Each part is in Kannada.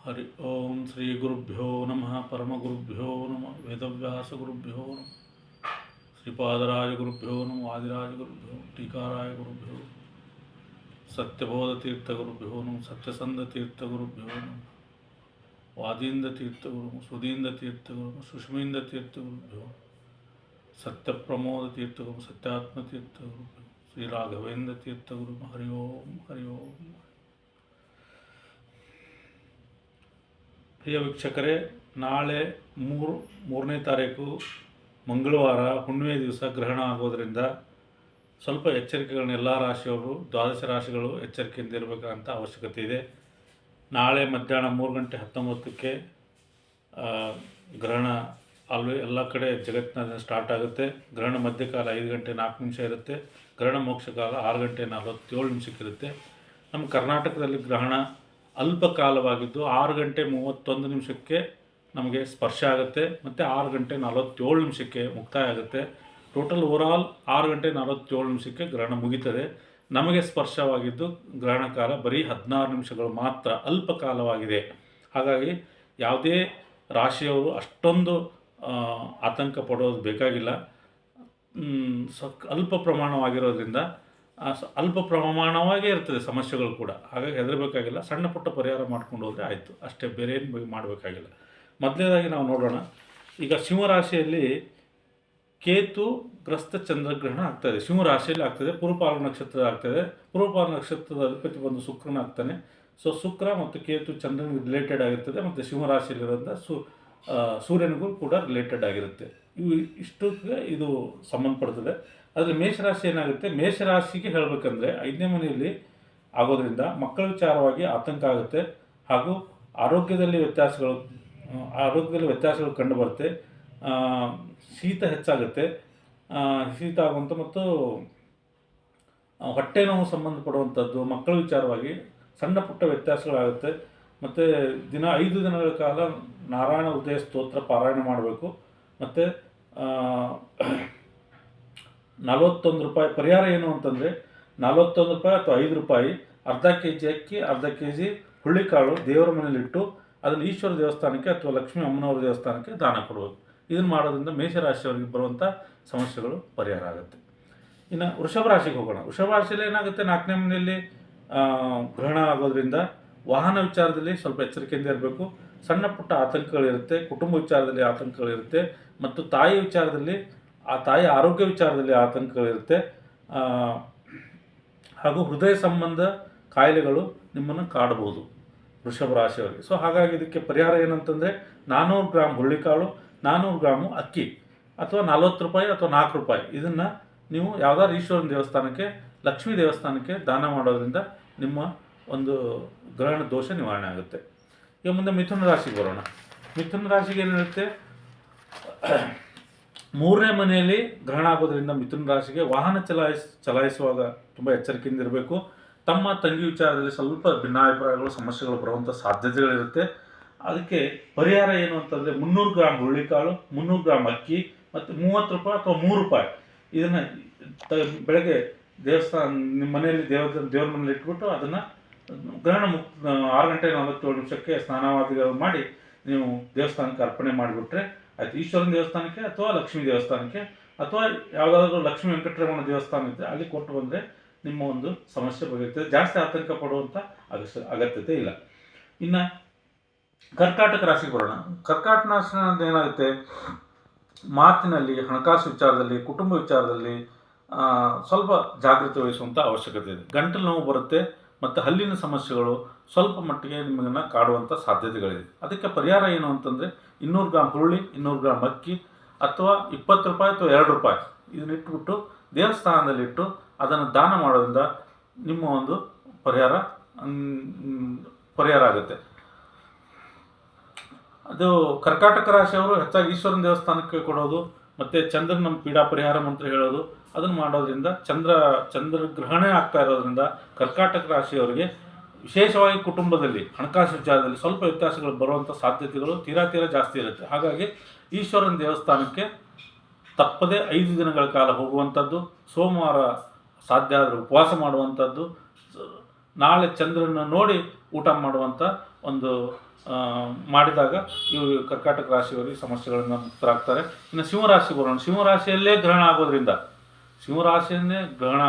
ಹರಿ ಓಂ ಶ್ರೀ ಗುರುಭ್ಯೋ ನಮಃ ಪರಮಗುರುಭ್ಯೋ ನಮಃ ವೇದವ್ಯಾಸ ಗುರುಭ್ಯೋ ನಮಃ ಶ್ರೀಪಾದರಾಜ ಗುರುಭ್ಯೋ ನಮಃ ವಾದಿರಾಜ ಗುರುಭ್ಯೋ ಟೀಕಾರಾಯ ಗುರುಭ್ಯೋ ಸತ್ಯಬೋಧ ತೀರ್ಥ ಗುರುಭ್ಯೋ ನಮಃ ಸತ್ಯಸಂಧ ತೀರ್ಥ ಗುರುಭ್ಯೋ ನಮಃ ವಾದೀಂದ್ರ ತೀರ್ಥ ಗುರು ಸುಧೀಂದ್ರ ತೀರ್ಥ ಗುರು ಸುಷ್ಮೀಂದ್ರ ತೀರ್ಥ ಗುರುಭ್ಯೋ ಸತ್ಯಪ್ರಮೋದ ತೀರ್ಥ ಗುರು ಸತ್ಯಾತ್ಮ ತೀರ್ಥ ಗುರುಭ್ಯೋ ಶ್ರೀ ರಾಘವೇಂದ್ರ ತೀರ್ಥ ಗುರು ಹರಿ ಓಂ ಹರಿ ಓಂ. ಪ್ರಿಯ ವೀಕ್ಷಕರೇ, ನಾಳೆ ಮೂರನೇ ತಾರೀಕು ಮಂಗಳವಾರ ಹುಣ್ಣಿಮೆ ದಿವಸ ಗ್ರಹಣ ಆಗೋದರಿಂದ ಸ್ವಲ್ಪ ಎಚ್ಚರಿಕೆಗಳನ್ನ ಎಲ್ಲ ರಾಶಿಯವರು ದ್ವಾದಶ ರಾಶಿಗಳು ಎಚ್ಚರಿಕೆಯಿಂದ ಇರಬೇಕಂತ ಅವಶ್ಯಕತೆ ಇದೆ. ನಾಳೆ ಮಧ್ಯಾಹ್ನ 3:19 ಗ್ರಹಣ ಎಲ್ಲ ಕಡೆ ಜಗತ್ತಿನ ಸ್ಟಾರ್ಟ್ ಆಗುತ್ತೆ. ಗ್ರಹಣ ಮಧ್ಯಕಾಲ 5:04 ಇರುತ್ತೆ. ಗ್ರಹಣ ಮೋಕ್ಷಕಾಲ 6:47 ಇರುತ್ತೆ. ನಮ್ಮ ಕರ್ನಾಟಕದಲ್ಲಿ ಗ್ರಹಣ ಅಲ್ಪ ಕಾಲವಾಗಿದ್ದು 6:31 ನಮಗೆ ಸ್ಪರ್ಶ ಆಗುತ್ತೆ ಮತ್ತು 6:47 ಮುಕ್ತಾಯ ಆಗುತ್ತೆ. ಟೋಟಲ್ ಓವರಾಲ್ 6:47 ಗ್ರಹಣ ಮುಗೀತದೆ. ನಮಗೆ ಸ್ಪರ್ಶವಾಗಿದ್ದು ಗ್ರಹಣ ಕಾಲ ಬರೀ 16 ನಿಮಿಷಗಳು ಮಾತ್ರ, ಅಲ್ಪ ಕಾಲವಾಗಿದೆ. ಹಾಗಾಗಿ ಯಾವುದೇ ರಾಶಿಯವರು ಅಷ್ಟೊಂದು ಆತಂಕ ಪಡೋದು ಬೇಕಾಗಿಲ್ಲ. ಅಲ್ಪ ಪ್ರಮಾಣವಾಗಿರೋದ್ರಿಂದ ಅಲ್ಪ ಪ್ರಮಾಣವಾಗೇ ಇರ್ತದೆ ಸಮಸ್ಯೆಗಳು ಕೂಡ. ಹಾಗಾಗಿ ಹೆದರಬೇಕಾಗಿಲ್ಲ. ಸಣ್ಣ ಪುಟ್ಟ ಪರಿಹಾರ ಮಾಡ್ಕೊಂಡು ಹೋದರೆ ಆಯಿತು ಅಷ್ಟೇ, ಬೇರೆ ಏನು ಮಾಡಬೇಕಾಗಿಲ್ಲ. ಮೊದಲನೇದಾಗಿ ನಾವು ನೋಡೋಣ. ಈಗ ಸಿಂಹರಾಶಿಯಲ್ಲಿ ಕೇತು ಗ್ರಸ್ತ ಚಂದ್ರಗ್ರಹಣ ಆಗ್ತದೆ. ಸಿಂಹರಾಶಿಯಲ್ಲಿ ಆಗ್ತದೆ, ಪೂರ್ವಪಾಲ ನಕ್ಷತ್ರದ ಆಗ್ತದೆ. ಪೂರ್ವಪಾಲ ನಕ್ಷತ್ರದ ಅಧಿಪತಿ ಬಂದು ಶುಕ್ರನ ಆಗ್ತಾನೆ. ಸೊ ಶುಕ್ರ ಮತ್ತು ಕೇತು ಚಂದ್ರನಿಗೆ ರಿಲೇಟೆಡ್ ಆಗಿರ್ತದೆ. ಮತ್ತು ಸಿಂಹರಾಶಿಯಲ್ಲಿರೋದ್ರಿಂದ ಸೂರ್ಯನಿಗೂ ಕೂಡ ರಿಲೇಟೆಡ್ ಆಗಿರುತ್ತೆ. ಇಷ್ಟಕ್ಕೆ ಇದು ಸಂಬಂಧಪಡ್ತದೆ. ಆದರೆ ಮೇಷರಾಶಿ ಏನಾಗುತ್ತೆ, ಮೇಷರಾಶಿಗೆ ಹೇಳಬೇಕಂದ್ರೆ 5ನೇ ಮನೆಯಲ್ಲಿ ಆಗೋದ್ರಿಂದ ಮಕ್ಕಳ ವಿಚಾರವಾಗಿ ಆತಂಕ ಆಗುತ್ತೆ. ಹಾಗೂ ಆರೋಗ್ಯದಲ್ಲಿ ವ್ಯತ್ಯಾಸಗಳು ಕಂಡುಬರುತ್ತೆ. ಶೀತ ಹೆಚ್ಚಾಗುತ್ತೆ. ಶೀತ ಆಗುವಂಥ ಮತ್ತು ಹೊಟ್ಟೆ ನೋವು ಸಂಬಂಧಪಡುವಂಥದ್ದು ಮಕ್ಕಳ ವಿಚಾರವಾಗಿ ಸಣ್ಣ ಪುಟ್ಟ ವ್ಯತ್ಯಾಸಗಳಾಗುತ್ತೆ. ಮತ್ತು 5 ದಿನಗಳ ಕಾಲ ನಾರಾಯಣ ಉದಯ ಸ್ತೋತ್ರ ಪಾರಾಯಣ ಮಾಡಬೇಕು. ಮತ್ತು 41 ರೂಪಾಯಿ ಪರಿಹಾರ ಏನು ಅಂತಂದರೆ 41 ರೂಪಾಯಿ ಅಥವಾ 5 ರೂಪಾಯಿ ಅರ್ಧ kg ಅಕ್ಕಿ, ಅರ್ಧ kg ಹುಳ್ಳಿಕಾಳು ದೇವರ ಮನೇಲಿಟ್ಟು ಅದನ್ನು ಈಶ್ವರ ದೇವಸ್ಥಾನಕ್ಕೆ ಅಥವಾ ಲಕ್ಷ್ಮೀ ಅಮ್ಮನವರ ದೇವಸ್ಥಾನಕ್ಕೆ ದಾನ ಕೊಡಬೇಕು. ಇದನ್ನು ಮಾಡೋದ್ರಿಂದ ಮೇಷರಾಶಿಯವರಿಗೆ ಬರುವಂಥ ಸಮಸ್ಯೆಗಳು ಪರಿಹಾರ ಆಗುತ್ತೆ. ಇನ್ನು ವೃಷಭ ರಾಶಿಗೆ ಹೋಗೋಣ. ವೃಷಭ ರಾಶಿಯಲ್ಲಿ ಏನಾಗುತ್ತೆ, 4ನೇ ಮನೆಯಲ್ಲಿ ಗ್ರಹಣ ಆಗೋದ್ರಿಂದ ವಾಹನ ವಿಚಾರದಲ್ಲಿ ಸ್ವಲ್ಪ ಎಚ್ಚರಿಕೆಯಿಂದ ಇರಬೇಕು. ಸಣ್ಣ ಪುಟ್ಟ ಆತಂಕಗಳಿರುತ್ತೆ. ಕುಟುಂಬ ವಿಚಾರದಲ್ಲಿ ಆತಂಕಗಳಿರುತ್ತೆ. ಮತ್ತು ತಾಯಿ ವಿಚಾರದಲ್ಲಿ ತಾಯಿ ಆರೋಗ್ಯ ವಿಚಾರದಲ್ಲಿ ಆತಂಕಗಳಿರುತ್ತೆ. ಹಾಗೂ ಹೃದಯ ಸಂಬಂಧ ಕಾಯಿಲೆಗಳು ನಿಮ್ಮನ್ನು ಕಾಡಬಹುದು ವೃಷಭ ರಾಶಿಯವರಿಗೆ. ಸೊ ಹಾಗಾಗಿ ಇದಕ್ಕೆ ಪರಿಹಾರ ಏನಂತಂದರೆ 400 ಗ್ರಾಮ್ ಹುಳ್ಳಿಕಾಳು, 400 ಗ್ರಾಮು ಅಕ್ಕಿ ಅಥವಾ 40 ರೂಪಾಯಿ ಅಥವಾ 4 ರೂಪಾಯಿ ಇದನ್ನು ನೀವು ಯಾವುದಾದ್ರು ಈಶ್ವರನ ದೇವಸ್ಥಾನಕ್ಕೆ, ಲಕ್ಷ್ಮೀ ದೇವಸ್ಥಾನಕ್ಕೆ ದಾನ ಮಾಡೋದ್ರಿಂದ ನಿಮ್ಮ ಒಂದು ಗ್ರಹಣ ದೋಷ ನಿವಾರಣೆ ಆಗುತ್ತೆ. ಈಗ ಮುಂದೆ ಮಿಥುನ ರಾಶಿಗೆ ಬರೋಣ. ಮಿಥುನ ರಾಶಿಗೆ ಏನಿರುತ್ತೆ, 3ನೇ ಮನೆಯಲ್ಲಿ ಗ್ರಹಣ ಆಗೋದ್ರಿಂದ ಮಿಥುನ ರಾಶಿಗೆ ವಾಹನ ಚಲಾಯಿಸುವಾಗ ತುಂಬ ಎಚ್ಚರಿಕೆಯಿಂದ ಇರಬೇಕು. ತಮ್ಮ ತಂಗಿ ವಿಚಾರದಲ್ಲಿ ಸ್ವಲ್ಪ ಭಿನ್ನಾಭಿಪ್ರಾಯಗಳು ಸಮಸ್ಯೆಗಳು ಬರುವಂಥ ಸಾಧ್ಯತೆಗಳಿರುತ್ತೆ. ಅದಕ್ಕೆ ಪರಿಹಾರ ಏನು ಅಂತಂದರೆ 300 ಗ್ರಾಮ್ ಹುಳ್ಳಿಕಾಳು, 300 ಗ್ರಾಮ್ ಅಕ್ಕಿ ಮತ್ತು 30 ರೂಪಾಯಿ ಅಥವಾ 3 ರೂಪಾಯಿ ಇದನ್ನು ಬೆಳಗ್ಗೆ ದೇವಸ್ಥಾನ ನಿಮ್ಮ ಮನೆಯಲ್ಲಿ ದೇವ್ರ ಮನೇಲಿ ಇಟ್ಬಿಟ್ಟು ಅದನ್ನು ಗ್ರಹಣ 6:47 ಸ್ನಾನವಾದಿಗಳು ಮಾಡಿ ನೀವು ದೇವಸ್ಥಾನಕ್ಕೆ ಅರ್ಪಣೆ ಮಾಡಿಬಿಟ್ರೆ ಆಯಿತು. ಈಶ್ವರನ ದೇವಸ್ಥಾನಕ್ಕೆ ಅಥವಾ ಲಕ್ಷ್ಮೀ ದೇವಸ್ಥಾನಕ್ಕೆ ಅಥವಾ ಯಾವುದಾದ್ರೂ ಲಕ್ಷ್ಮೀ ವೆಂಕಟರಮಣ ದೇವಸ್ಥಾನ ಇದ್ದರೆ ಅಲ್ಲಿ ಕೊಟ್ಟು ಬಂದರೆ ನಿಮ್ಮ ಒಂದು ಸಮಸ್ಯೆ ಬಗೆಯುತ್ತದೆ. ಜಾಸ್ತಿ ಆತಂಕ ಪಡುವಂಥ ಅಗತ್ಯತೆ ಇಲ್ಲ. ಇನ್ನು ಕರ್ಕಾಟಕ ರಾಶಿಗೆ ಬರೋಣ. ಕರ್ಕಾಟಕ ರಾಶಿ ಏನಾಗುತ್ತೆ, ಮಾತಿನಲ್ಲಿ, ಹಣಕಾಸು ವಿಚಾರದಲ್ಲಿ, ಕುಟುಂಬ ವಿಚಾರದಲ್ಲಿ ಸ್ವಲ್ಪ ಜಾಗೃತಿ ವಹಿಸುವಂಥ ಅವಶ್ಯಕತೆ ಇದೆ. ಗಂಟಲು ನೋವು ಬರುತ್ತೆ ಮತ್ತು ಹಲ್ಲಿನ ಸಮಸ್ಯೆಗಳು ಸ್ವಲ್ಪ ಮಟ್ಟಿಗೆ ನಿಮ್ಮನ್ನು ಕಾಡುವಂಥ ಸಾಧ್ಯತೆಗಳಿದೆ. ಅದಕ್ಕೆ ಪರಿಹಾರ ಏನು ಅಂತಂದರೆ 200 ಗ್ರಾಮ್ ಹುರುಳಿ, 200 ಗ್ರಾಮ್ ಅಕ್ಕಿ ಅಥವಾ 20 ರೂಪಾಯಿ ಅಥವಾ 2 ರೂಪಾಯಿ ಇದನ್ನ ಇಟ್ಬಿಟ್ಟು ದೇವಸ್ಥಾನದಲ್ಲಿಟ್ಟು ಅದನ್ನು ದಾನ ಮಾಡೋದ್ರಿಂದ ನಿಮ್ಮ ಒಂದು ಪರಿಹಾರ ಆಗುತ್ತೆ. ಅದು ಕರ್ಕಾಟಕ ರಾಶಿಯವರು ಹೆಚ್ಚಾಗಿ ಈಶ್ವರನ ದೇವಸ್ಥಾನಕ್ಕೆ ಕೊಡೋದು ಮತ್ತು ಚಂದ್ರನ ಪೀಡಾ ಪರಿಹಾರ ಮಂತ್ರ ಹೇಳೋದು ಅದನ್ನು ಮಾಡೋದ್ರಿಂದ ಚಂದ್ರ ಗ್ರಹಣ ಆಗ್ತಾ ಇರೋದ್ರಿಂದ ಕರ್ಕಾಟಕ ರಾಶಿಯವರಿಗೆ ವಿಶೇಷವಾಗಿ ಕುಟುಂಬದಲ್ಲಿ ಹಣಕಾಸು ವಿಚಾರದಲ್ಲಿ ಸ್ವಲ್ಪ ವ್ಯತ್ಯಾಸಗಳು ಬರುವಂಥ ಸಾಧ್ಯತೆಗಳು ತೀರಾ ಜಾಸ್ತಿ ಇರುತ್ತೆ. ಹಾಗಾಗಿ ಈಶ್ವರನ ದೇವಸ್ಥಾನಕ್ಕೆ ತಪ್ಪದೇ 5 ದಿನಗಳ ಕಾಲ ಹೋಗುವಂಥದ್ದು, ಸೋಮವಾರ ಸಾಧ್ಯ ಆದರೆ ಉಪವಾಸ ಮಾಡುವಂಥದ್ದು, ನಾಳೆ ಚಂದ್ರನ ನೋಡಿ ಊಟ ಮಾಡುವಂಥ ಒಂದು ಮಾಡಿದಾಗ ಇವರು ಕರ್ಕಾಟಕ ರಾಶಿಯವರಿಗೆ ಸಮಸ್ಯೆಗಳಿಂದ ಮುಕ್ತರಾಗ್ತಾರೆ. ಇನ್ನು ಸಿಂಹರಾಶಿ ಬರೋಣ. ಸಿಂಹರಾಶಿಯಲ್ಲೇ ಗ್ರಹಣ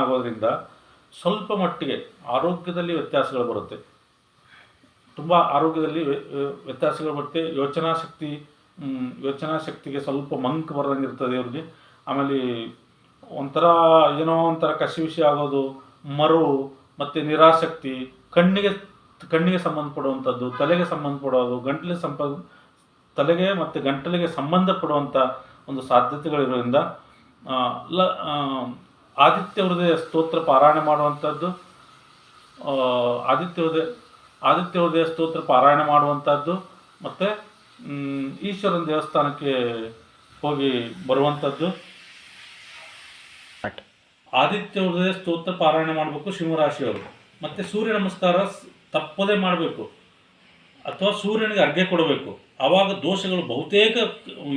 ಆಗೋದ್ರಿಂದ ಸ್ವಲ್ಪ ಮಟ್ಟಿಗೆ ಆರೋಗ್ಯದಲ್ಲಿ ವ್ಯತ್ಯಾಸಗಳು ಬರುತ್ತೆ. ತುಂಬ ಆರೋಗ್ಯದಲ್ಲಿ ವ್ಯತ್ಯಾಸಗಳು ಬರುತ್ತೆ. ಯೋಚನಾ ಶಕ್ತಿಗೆ ಸ್ವಲ್ಪ ಮಂಕ್ ಬರೋಂಗೆ ಇರ್ತದೆ ಇವ್ರಿಗೆ. ಆಮೇಲೆ ಒಂಥರ ಕಸಿವಿಸಿ ಆಗೋದು, ಮರವು ಮತ್ತು ನಿರಾಸಕ್ತಿ, ಕಣ್ಣಿಗೆ ಸಂಬಂಧಪಡುವಂಥದ್ದು, ತಲೆಗೆ ಸಂಬಂಧಪಡೋದು, ತಲೆಗೆ ಮತ್ತು ಗಂಟಲಿಗೆ ಸಂಬಂಧಪಡುವಂಥ ಒಂದು ಸಾಧ್ಯತೆಗಳಿರೋದ್ರಿಂದ ಆದಿತ್ಯ ಹೃದಯ ಸ್ತೋತ್ರ ಪಾರಾಯಣ ಮಾಡುವಂಥದ್ದು, ಆದಿತ್ಯ ಹೃದಯ ಸ್ತೋತ್ರ ಪಾರಾಯಣ ಮಾಡುವಂಥದ್ದು, ಮತ್ತು ಈಶ್ವರನ ದೇವಸ್ಥಾನಕ್ಕೆ ಹೋಗಿ ಬರುವಂಥದ್ದು. ಆದಿತ್ಯ ಹೃದಯ ಸ್ತೋತ್ರ ಪಾರಾಯಣ ಮಾಡಬೇಕು ಸಿಂಹರಾಶಿಯವರು. ಮತ್ತು ಸೂರ್ಯ ನಮಸ್ಕಾರ ತಪ್ಪದೇ ಮಾಡಬೇಕು, ಅಥವಾ ಸೂರ್ಯನಿಗೆ ಅರ್ಘ್ಯ ಕೊಡಬೇಕು. ಆವಾಗ ದೋಷಗಳು ಬಹುತೇಕ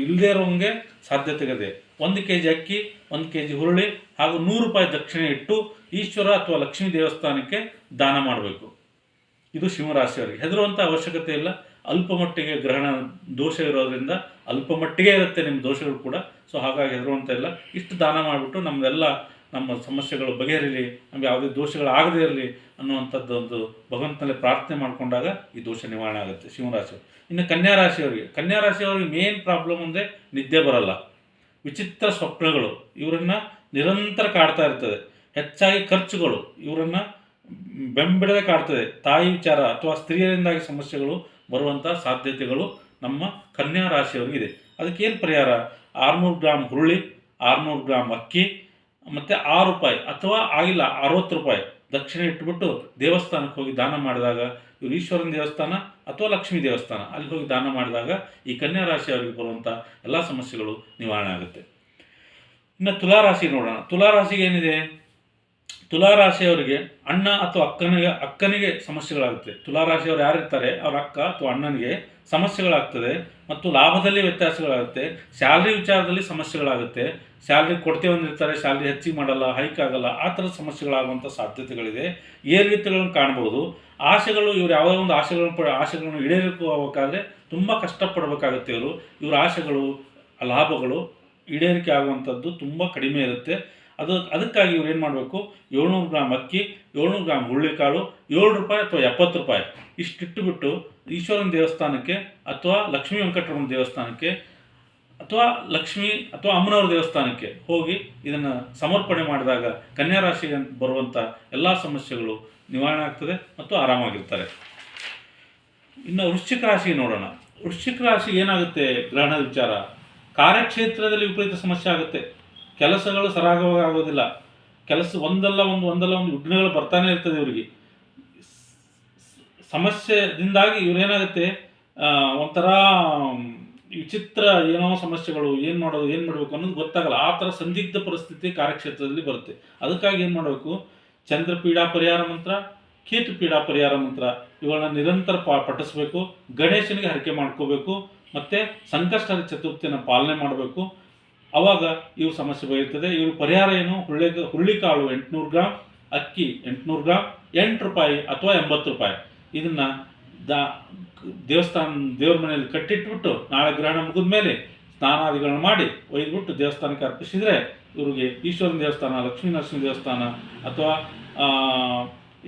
ಇಲ್ಲದೇ ಇರೋಂಗೆ ಸಾಧ್ಯತೆಗಳಿದೆ. 1 kg ಅಕ್ಕಿ, 1 kg ಹುರುಳಿ ಹಾಗೂ 100 ರೂಪಾಯಿ ದಕ್ಷಿಣೆ ಇಟ್ಟು ಈಶ್ವರ ಅಥವಾ ಲಕ್ಷ್ಮೀ ದೇವಸ್ಥಾನಕ್ಕೆ ದಾನ ಮಾಡಬೇಕು. ಇದು ಸಿಂಹರಾಶಿಯವರಿಗೆ. ಹೆದರುವಂಥ ಅವಶ್ಯಕತೆ ಇಲ್ಲ. ಅಲ್ಪ ಮಟ್ಟಿಗೆ ಗ್ರಹಣ ದೋಷ ಇರೋದ್ರಿಂದ ಅಲ್ಪ ಮಟ್ಟಿಗೆ ಇರುತ್ತೆ ನಿಮ್ಮ ದೋಷಗಳು ಕೂಡ. ಸೊ ಹಾಗಾಗಿ ಹೆದರುವಂಥ ಇಲ್ಲ. ಇಷ್ಟು ದಾನ ಮಾಡಿಬಿಟ್ಟು ನಮ್ಮ ಸಮಸ್ಯೆಗಳು ಬಗೆಹರಿಲಿ, ನಮಗೆ ಯಾವುದೇ ದೋಷಗಳಾಗದೇ ಇರಲಿ ಅನ್ನುವಂಥದ್ದು ಒಂದು ಭಗವಂತನಲ್ಲಿ ಪ್ರಾರ್ಥನೆ ಮಾಡಿಕೊಂಡಾಗ ಈ ದೋಷ ನಿವಾರಣೆ ಆಗುತ್ತೆ ಸಿಂಹರಾಶಿಯವರು. ಇನ್ನು ಕನ್ಯಾ ರಾಶಿಯವರಿಗೆ ಮೇನ್ ಪ್ರಾಬ್ಲಮ್ ಅಂದರೆ ನಿದ್ದೆ ಬರಲ್ಲ, ವಿಚಿತ್ರ ಸ್ವಪ್ನಗಳು ಇವರನ್ನು ನಿರಂತರ ಕಾಡ್ತಾ ಇರ್ತದೆ. ಹೆಚ್ಚಾಗಿ ಖರ್ಚುಗಳು ಇವರನ್ನು ಬೆಂಬಿಡದೆ ಕಾಡ್ತದೆ. ತಾಯಿ ವಿಚಾರ ಅಥವಾ ಸ್ತ್ರೀಯರಿಂದಾಗಿ ಸಮಸ್ಯೆಗಳು ಬರುವಂಥ ಸಾಧ್ಯತೆಗಳು ನಮ್ಮ ಕನ್ಯಾ ರಾಶಿಯವರಿಗಿದೆ. ಅದಕ್ಕೇನು ಪರಿಹಾರ? 600 ಗ್ರಾಮ್ ಹುರುಳಿ, 600 ಗ್ರಾಮ್ ಅಕ್ಕಿ ಮತ್ತು 6 ರೂಪಾಯಿ ಅಥವಾ ಆಗಿಲ್ಲ 60 ರೂಪಾಯಿ ದಕ್ಷಿಣೆ ಇಟ್ಬಿಟ್ಟು ದೇವಸ್ಥಾನಕ್ಕೆ ಹೋಗಿ ದಾನ ಮಾಡಿದಾಗ, ಇವರು ಈಶ್ವರನ ದೇವಸ್ಥಾನ ಅಥವಾ ಲಕ್ಷ್ಮೀ ದೇವಸ್ಥಾನ ಅಲ್ಲಿ ಹೋಗಿ ದಾನ ಮಾಡಿದಾಗ ಈ ಕನ್ಯಾ ರಾಶಿಯವರಿಗೆ ಬರುವಂಥ ಎಲ್ಲ ಸಮಸ್ಯೆಗಳು ನಿವಾರಣೆ ಆಗುತ್ತೆ. ಇನ್ನು ತುಲಾರಾಶಿ ನೋಡೋಣ. ತುಲಾರಾಶಿಗೆ ಏನಿದೆ? ತುಲಾರಾಶಿಯವರಿಗೆ ಅಣ್ಣ ಅಥವಾ ಅಕ್ಕನಿಗೆ ಸಮಸ್ಯೆಗಳಾಗುತ್ತೆ. ತುಲಾರಾಶಿಯವರು ಯಾರಿರ್ತಾರೆ ಅವ್ರ ಅಕ್ಕ ಅಥವಾ ಅಣ್ಣನಿಗೆ ಸಮಸ್ಯೆಗಳಾಗ್ತದೆ. ಮತ್ತು ಲಾಭದಲ್ಲಿ ವ್ಯತ್ಯಾಸಗಳಾಗುತ್ತೆ. ಸ್ಯಾಲ್ರಿ ವಿಚಾರದಲ್ಲಿ ಸಮಸ್ಯೆಗಳಾಗುತ್ತೆ. ಸ್ಯಾಲ್ರಿ ಕೊಡ್ತೇವೆ ಅಂದಿರ್ತಾರೆ, ಸ್ಯಾಲ್ರಿ ಹೆಚ್ಚಿಗೆ ಮಾಡಲ್ಲ, ಹೈಕ್ ಆಗಲ್ಲ, ಆ ಥರದ ಸಮಸ್ಯೆಗಳಾಗುವಂಥ ಸಾಧ್ಯತೆಗಳಿದೆ. ಏರಿಳಿತಗಳನ್ನು ಕಾಣ್ಬೋದು. ಆಸೆಗಳು, ಇವರು ಯಾವುದೋ ಒಂದು ಆಸೆಗಳನ್ನು ಈಡೇರಿಸಬೇಕಾದ್ರೆ ತುಂಬ ಕಷ್ಟಪಡಬೇಕಾಗುತ್ತೆ. ಇವ್ರ ಆಸೆಗಳು, ಲಾಭಗಳು ಈಡೇರಿಕೆ ಆಗುವಂಥದ್ದು ತುಂಬ ಕಡಿಮೆ ಇರುತ್ತೆ. ಅದಕ್ಕಾಗಿ ಇವ್ರು ಏನು ಮಾಡಬೇಕು? 700 ಗ್ರಾಮ್ ಅಕ್ಕಿ, 700 ಗ್ರಾಮ್ ಹುರುಳಿಕಾಳು, 7 ರೂಪಾಯಿ ಅಥವಾ 70 ರೂಪಾಯಿ ಇಷ್ಟಿಟ್ಟುಬಿಟ್ಟು ಈಶ್ವರನ ದೇವಸ್ಥಾನಕ್ಕೆ ಅಥವಾ ಲಕ್ಷ್ಮೀ ವೆಂಕಟರಮಣ ದೇವಸ್ಥಾನಕ್ಕೆ ಅಥವಾ ಲಕ್ಷ್ಮೀ ಅಥವಾ ಅಮ್ಮನವ್ರ ದೇವಸ್ಥಾನಕ್ಕೆ ಹೋಗಿ ಇದನ್ನು ಸಮರ್ಪಣೆ ಮಾಡಿದಾಗ ಕನ್ಯಾ ರಾಶಿಗೆ ಬರುವಂಥ ಎಲ್ಲ ಸಮಸ್ಯೆಗಳು ನಿವಾರಣೆ ಆಗ್ತದೆ ಮತ್ತು ಆರಾಮಾಗಿರ್ತಾರೆ. ಇನ್ನು ವೃಶ್ಚಿಕ ರಾಶಿ ನೋಡೋಣ. ವೃಶ್ಚಿಕ ರಾಶಿ ಏನಾಗುತ್ತೆ? ಗ್ರಹಣದ ವಿಚಾರ, ಕಾರ್ಯಕ್ಷೇತ್ರದಲ್ಲಿ ವಿಪರೀತ ಸಮಸ್ಯೆ ಆಗುತ್ತೆ. ಕೆಲಸಗಳು ಸರಾಗವಾಗಿ ಆಗೋದಿಲ್ಲ. ಒಂದಲ್ಲ ಒಂದು ವಿಘ್ನಗಳು ಬರ್ತಾನೆ ಇರ್ತದೆ ಇವರಿಗೆ. ಸಮಸ್ಯೆದಿಂದಾಗಿ ಇವರೇನಾಗುತ್ತೆ, ಒಂಥರ ವಿಚಿತ್ರ ಏನೋ ಸಮಸ್ಯೆಗಳು, ಏನು ಮಾಡಬೇಕು ಅನ್ನೋದು ಗೊತ್ತಾಗಲ್ಲ. ಆ ಥರ ಸಂದಿಗ್ಧ ಪರಿಸ್ಥಿತಿ ಕಾರ್ಯಕ್ಷೇತ್ರದಲ್ಲಿ ಬರುತ್ತೆ. ಅದಕ್ಕಾಗಿ ಏನು ಮಾಡಬೇಕು? ಚಂದ್ರಪೀಡಾ ಪರಿಹಾರ ಮಂತ್ರ, ಕೇತು ಪೀಡಾ ಪರಿಹಾರ ಮಂತ್ರ ಇವುಗಳನ್ನ ನಿರಂತರ ಪಠಿಸಬೇಕು. ಗಣೇಶನಿಗೆ ಹರಕೆ ಮಾಡ್ಕೋಬೇಕು. ಮತ್ತು ಸಂಕಷ್ಟಹರ ಚತುರ್ಥಿಯನ್ನು ಪಾಲನೆ ಮಾಡಬೇಕು. ಆವಾಗ ಇವ್ರ ಸಮಸ್ಯೆ ಬಗೆಯಿರ್ತದೆ. ಇವ್ರ ಪರಿಹಾರ ಏನು? ಹುರುಳಿಕಾಳು 800 ಗ್ರಾಮ್, ಅಕ್ಕಿ 800 ಗ್ರಾಮ್, 8 ರೂಪಾಯಿ ಅಥವಾ 80 ರೂಪಾಯಿ ಇದನ್ನು ದೇವರ ಮನೆಯಲ್ಲಿ ಕಟ್ಟಿಟ್ಬಿಟ್ಟು ನಾಳೆ ಗ್ರಹಣ ಮುಗಿದ ಮೇಲೆ ಸ್ನಾನಾದಿಗಳನ್ನು ಮಾಡಿ ಒಯ್ದುಬಿಟ್ಟು ದೇವಸ್ಥಾನಕ್ಕೆ ಅರ್ಪಿಸಿದರೆ ಇವ್ರಿಗೆ ಈಶ್ವರನ ದೇವಸ್ಥಾನ, ಲಕ್ಷ್ಮೀ ನರಸಿಂಹ ದೇವಸ್ಥಾನ ಅಥವಾ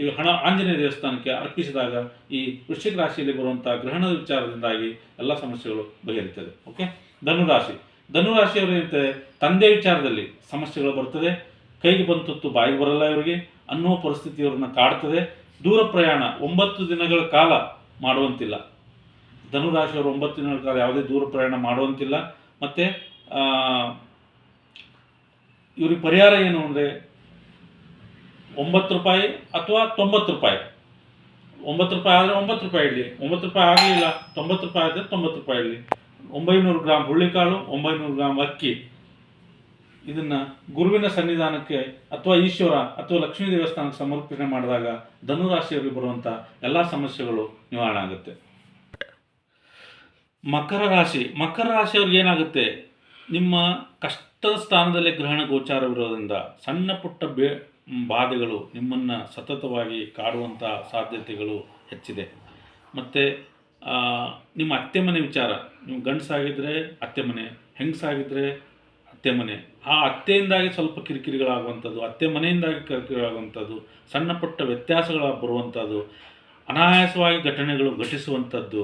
ಈ ಆಂಜನೇಯ ದೇವಸ್ಥಾನಕ್ಕೆ ಅರ್ಪಿಸಿದಾಗ ಈ ವೃಶ್ಚಿಕ ರಾಶಿಯಲ್ಲಿ ಬರುವಂಥ ಗ್ರಹಣದ ವಿಚಾರದಿಂದಾಗಿ ಎಲ್ಲ ಸಮಸ್ಯೆಗಳು ಬಗೆಹರಿತದೆ. ಓಕೆ. ಧನುರಾಶಿಯವರು ಇರ್ತದೆ, ತಂದೆ ವಿಚಾರದಲ್ಲಿ ಸಮಸ್ಯೆಗಳು ಬರ್ತದೆ. ಕೈಗೆ ಬಂತುತ್ತು ಬಾಯಿಗೆ ಬರಲ್ಲ ಇವರಿಗೆ ಅನ್ನುವ ಪರಿಸ್ಥಿತಿ ಇವ್ರನ್ನ ಕಾಡ್ತದೆ. ದೂರ ಪ್ರಯಾಣ 9 ದಿನಗಳ ಕಾಲ ಮಾಡುವಂತಿಲ್ಲ. ಧನುರಾಶಿಯವರು 9 ದಿನಗಳ ಕಾಲ ಯಾವುದೇ ದೂರ ಪ್ರಯಾಣ ಮಾಡುವಂತಿಲ್ಲ. ಮತ್ತು ಇವ್ರಿಗೆ ಪರಿಹಾರ ಏನು ಅಂದರೆ 9 ರೂಪಾಯಿ ಅಥವಾ 90 ರೂಪಾಯಿ. 9 ರೂಪಾಯಿ ಆದರೆ 9 ರೂಪಾಯಿ ಇಡಲಿ, 9 ರೂಪಾಯಿ ಆಗಲಿಲ್ಲ 90 ರೂಪಾಯಿ ಆದರೆ 90 ರೂಪಾಯಿ ಇಡಲಿ. 900 ಗ್ರಾಮ್ ಹುರುಳಿಕಾಳು, 900 ಗ್ರಾಮ್ ಅಕ್ಕಿ ಇದನ್ನು ಗುರುವಿನ ಸನ್ನಿಧಾನಕ್ಕೆ ಅಥವಾ ಈಶ್ವರ ಅಥವಾ ಲಕ್ಷ್ಮೀ ದೇವಸ್ಥಾನಕ್ಕೆ ಸಮರ್ಪಣೆ ಮಾಡಿದಾಗ ಧನುರಾಶಿಯವರಿಗೆ ಬರುವಂಥ ಎಲ್ಲ ಸಮಸ್ಯೆಗಳು ನಿವಾರಣೆ ಆಗುತ್ತೆ. ಮಕರ ರಾಶಿಯವ್ರಿಗೆ ಏನಾಗುತ್ತೆ? ನಿಮ್ಮ ಕಷ್ಟದ ಸ್ಥಾನದಲ್ಲಿ ಗ್ರಹಣ ಗೋಚಾರವಿರೋದ್ರಿಂದ ಸಣ್ಣ ಪುಟ್ಟ ಬಾಧೆಗಳು ನಿಮ್ಮನ್ನು ಸತತವಾಗಿ ಕಾಡುವಂಥ ಸಾಧ್ಯತೆಗಳು ಹೆಚ್ಚಿದೆ. ಮತ್ತು ನಿಮ್ಮ ಅತ್ತೆ ಮನೆ ವಿಚಾರ, ನೀವು ಗಂಡಸಾಗಿದ್ದರೆ ಅತ್ತೆ ಮನೆ, ಹೆಂಗಸಾಗಿದ್ದರೆ ಅತ್ತೆ ಮನೆ, ಆ ಅತ್ತೆಯಿಂದಾಗಿ ಸ್ವಲ್ಪ ಕಿರಿಕಿರಿಗಳಾಗುವಂಥದ್ದು, ಅತ್ತೆ ಮನೆಯಿಂದಾಗಿ ಕಿರಿಕಿರಿಗಳಾಗುವಂಥದ್ದು, ಸಣ್ಣ ಪುಟ್ಟ ವ್ಯತ್ಯಾಸಗಳ ಬರುವಂಥದ್ದು, ಅನಾಯಾಸವಾಗಿ ಘಟನೆಗಳು ಘಟಿಸುವಂಥದ್ದು,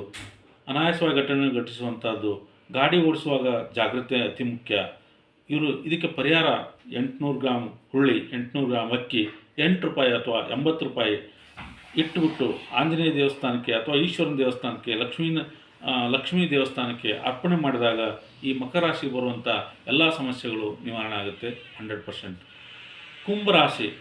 ಗಾಡಿ ಓಡಿಸುವಾಗ ಜಾಗ್ರತೆ ಅತಿ ಮುಖ್ಯ. ಇದಕ್ಕೆ ಪರಿಹಾರ 800 ಗ್ರಾಮ್ ಹುರುಳಿ, 800 ಗ್ರಾಮ್ ಅಕ್ಕಿ, ₹8 ಅಥವಾ ₹80 ಇಟ್ಟುಬಿಟ್ಟು ಆಂಜನೇಯ ದೇವಸ್ಥಾನಕ್ಕೆ ಅಥವಾ ಈಶ್ವರನ ದೇವಸ್ಥಾನಕ್ಕೆ, ಲಕ್ಷ್ಮೀ ದೇವಸ್ಥಾನಕ್ಕೆ ಅರ್ಪಣೆ ಮಾಡಿದಾಗ ಈ ಮಕರ ರಾಶಿಗೆ ಬರುವಂಥ ಎಲ್ಲ ಸಮಸ್ಯೆಗಳು ನಿವಾರಣೆ ಆಗುತ್ತೆ 100%.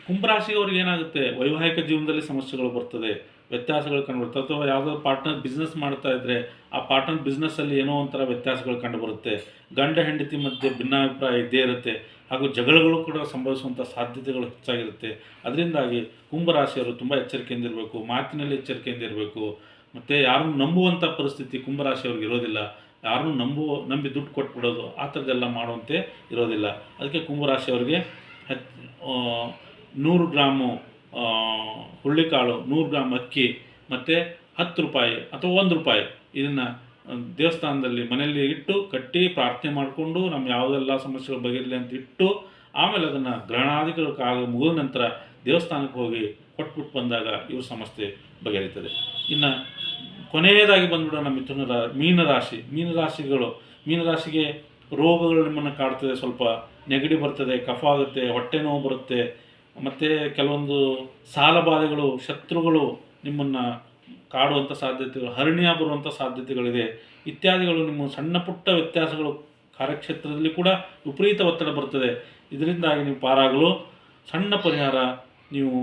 ಕುಂಭರಾಶಿಯವ್ರಿಗೆ ಏನಾಗುತ್ತೆ, ವೈವಾಹಿಕ ಜೀವನದಲ್ಲಿ ಸಮಸ್ಯೆಗಳು ಬರ್ತದೆ, ವ್ಯತ್ಯಾಸಗಳು ಕಂಡುಬರುತ್ತೆ. ಅಥವಾ ಯಾವುದೋ ಪಾರ್ಟ್ನರ್ ಬಿಸ್ನೆಸ್ ಮಾಡ್ತಾ ಇದ್ದರೆ ಆ ಪಾರ್ಟ್ನರ್ ಬಿಸ್ನೆಸ್ಸಲ್ಲಿ ಏನೋ ಒಂಥರ ವ್ಯತ್ಯಾಸಗಳು ಕಂಡುಬರುತ್ತೆ. ಗಂಡ ಹೆಂಡತಿ ಮಧ್ಯೆ ಭಿನ್ನಾಭಿಪ್ರಾಯ ಇದ್ದೇ ಇರುತ್ತೆ, ಹಾಗೂ ಜಗಳಗಳು ಕೂಡ ಸಂಭವಿಸುವಂಥ ಸಾಧ್ಯತೆಗಳು ಹೆಚ್ಚಾಗಿರುತ್ತೆ. ಅದರಿಂದಾಗಿ ಕುಂಭರಾಶಿಯವರು ತುಂಬ ಎಚ್ಚರಿಕೆಯಿಂದಿರಬೇಕು, ಮಾತಿನಲ್ಲಿ ಎಚ್ಚರಿಕೆಯಿಂದಿರಬೇಕು. ಮತ್ತು ಯಾರನ್ನು ನಂಬುವಂಥ ಪರಿಸ್ಥಿತಿ ಕುಂಭರಾಶಿಯವ್ರಿಗೆ ಇರೋದಿಲ್ಲ. ಯಾರನ್ನೂ ನಂಬಿ ದುಡ್ಡು ಕೊಟ್ಬಿಡೋದು ಆ ಥರದ್ದೆಲ್ಲ ಮಾಡುವಂತೆ ಇರೋದಿಲ್ಲ. ಅದಕ್ಕೆ ಕುಂಭರಾಶಿಯವ್ರಿಗೆ 100 ಗ್ರಾಮು ಹುರುಳಿಕಾಳು, 100 ಗ್ರಾಮ್ ಅಕ್ಕಿ ಮತ್ತು ₹10 ಅಥವಾ ₹1 ಇದನ್ನು ದೇವಸ್ಥಾನದಲ್ಲಿ ಮನೆಯಲ್ಲಿ ಇಟ್ಟು ಕಟ್ಟಿ ಪ್ರಾರ್ಥನೆ ಮಾಡಿಕೊಂಡು ನಮ್ಮ ಯಾವುದೆಲ್ಲ ಸಮಸ್ಯೆಗಳು ಬಗೆಯಿರಲಿ ಅಂತ ಇಟ್ಟು, ಆಮೇಲೆ ಅದನ್ನು ಗ್ರಹಣಾದಿಗಳು ಮುಗಿದ ನಂತರ ದೇವಸ್ಥಾನಕ್ಕೆ ಹೋಗಿ ಕೊಟ್ಬಿಟ್ಟು ಬಂದಾಗ ಇವ್ರ ಸಮಸ್ಯೆ ಬಗೆಹರಿತದೆ. ಇನ್ನು ಕೊನೆಯದಾಗಿ ಬಂದ್ಬಿಡೋಣ ಮೀನರಾಶಿಗೆ ರೋಗಗಳು ನಿಮ್ಮನ್ನು ಕಾಡ್ತದೆ. ಸ್ವಲ್ಪ ನೆಗಡಿ ಬರ್ತದೆ, ಕಫ ಆಗುತ್ತೆ, ಹೊಟ್ಟೆ ನೋವು ಬರುತ್ತೆ, ಮತ್ತು ಕೆಲವೊಂದು ಸಾಲಬಾಧೆಗಳು, ಶತ್ರುಗಳು ನಿಮ್ಮನ್ನು ಕಾಡುವಂಥ ಸಾಧ್ಯತೆಗಳು, ಹರ್ನಿಯ ಬರುವಂಥ ಸಾಧ್ಯತೆಗಳಿದೆ ಇತ್ಯಾದಿಗಳು. ನಿಮ್ಮ ಸಣ್ಣ ಪುಟ್ಟ ವ್ಯತ್ಯಾಸಗಳು ಕಾರ್ಯಕ್ಷೇತ್ರದಲ್ಲಿ ಕೂಡ ವಿಪರೀತ ಒತ್ತಡ ಬರ್ತದೆ. ಇದರಿಂದಾಗಿ ನೀವು ಪಾರಾಗಲು ಸಣ್ಣ ಪರಿಹಾರ, ನೀವು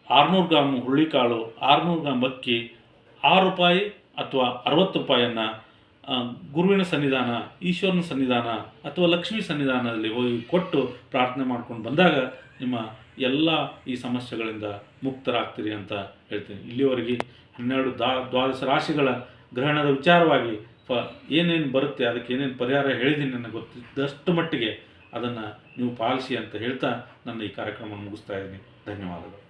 600 ಗ್ರಾಮ್ ಹುರುಳಿಕಾಳು, 600 ಗ್ರಾಮ್ ಅಕ್ಕಿ, ₹6 ಅಥವಾ ₹60 ಗುರುವಿನ ಸನ್ನಿಧಾನ, ಈಶ್ವರನ ಸನ್ನಿಧಾನ ಅಥವಾ ಲಕ್ಷ್ಮೀ ಸನ್ನಿಧಾನದಲ್ಲಿ ಹೋಗಿ ಕೊಟ್ಟು ಪ್ರಾರ್ಥನೆ ಮಾಡ್ಕೊಂಡು ಬಂದಾಗ ನಿಮ್ಮ ಎಲ್ಲ ಈ ಸಮಸ್ಯೆಗಳಿಂದ ಮುಕ್ತರಾಗ್ತೀರಿ ಅಂತ ಹೇಳ್ತೀನಿ. ಇಲ್ಲಿವರೆಗೆ 12 ರಾಶಿಗಳ ಗ್ರಹಣದ ವಿಚಾರವಾಗಿ ಏನೇನು ಬರುತ್ತೆ, ಅದಕ್ಕೆ ಏನೇನು ಪರಿಹಾರ ಹೇಳಿದ್ದೀನಿ ನನಗೆ ಗೊತ್ತಿದ್ದಷ್ಟು ಮಟ್ಟಿಗೆ ಅದನ್ನು ನೀವು ಪಾಲಿಸಿ ಅಂತ ಹೇಳ್ತಾ ನನ್ನ ಈ ಕಾರ್ಯಕ್ರಮವನ್ನು ಮುಗಿಸ್ತಾ ಇದ್ದೀನಿ. ಧನ್ಯವಾದಗಳು.